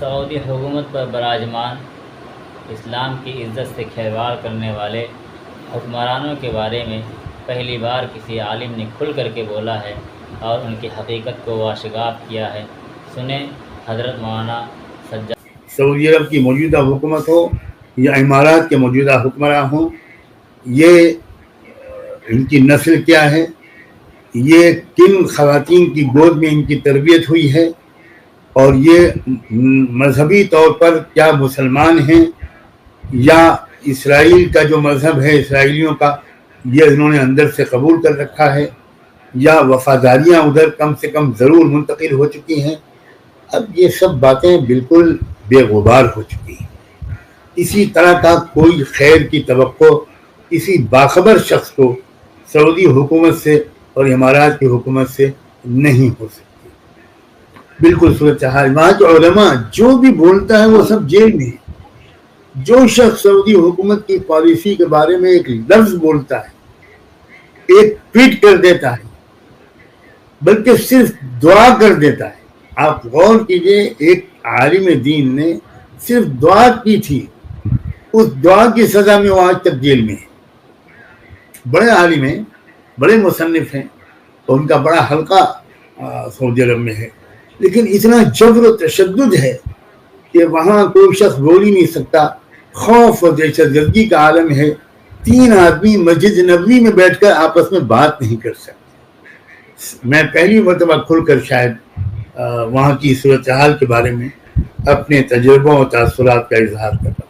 سعودی حکومت پر براجمان اسلام کی عزت سے کھلواڑ کرنے والے حکمرانوں کے بارے میں پہلی بار کسی عالم نے کھل کر کے بولا ہے اور ان کی حقیقت کو واشگاف کیا ہے۔ سنیں حضرت مولانا سجاد۔ سعودی عرب کی موجودہ حکومت ہو یا امارات کے موجودہ حکمراں ہوں، یہ ان کی نسل کیا ہے، یہ کن خواتین کی گود میں ان کی تربیت ہوئی ہے، اور یہ مذہبی طور پر کیا مسلمان ہیں یا اسرائیل کا جو مذہب ہے اسرائیلیوں کا یہ انہوں نے اندر سے قبول کر رکھا ہے، یا وفاداریاں ادھر کم سے کم ضرور منتقل ہو چکی ہیں۔ اب یہ سب باتیں بالکل بے غبار ہو چکی ہیں۔ اسی طرح کا کوئی خیر کی توقع کسی باخبر شخص کو سعودی حکومت سے اور امارات کی حکومت سے نہیں ہو سکتی۔ بالکل صورتحال وہاں کے علماء جو بھی بولتا ہے وہ سب جیل میں ہے۔ جو شخص سعودی حکومت کی پالیسی کے بارے میں ایک لفظ بولتا ہے، ایک ٹویٹ کر دیتا ہے، بلکہ صرف دعا کر دیتا ہے۔ آپ غور کیجئے، ایک عالم دین نے صرف دعا کی تھی، اس دعا کی سزا میں وہ آج تک جیل میں ہے۔ بڑے عالم ہیں، بڑے مصنف ہیں، اور ان کا بڑا حلقہ سعودی عرب میں ہے، لیکن اتنا جبر و تشدد ہے کہ وہاں کوئی شخص بول ہی نہیں سکتا۔ خوف اور دہشت گردی کا عالم ہے۔ 3 آدمی مسجد نبوی میں بیٹھ کر آپس میں بات نہیں کر سکتے۔ میں پہلی مرتبہ کھل کر شاید وہاں کی صورتحال کے بارے میں اپنے تجربوں اور تاثرات کا اظہار کرتا ہوں۔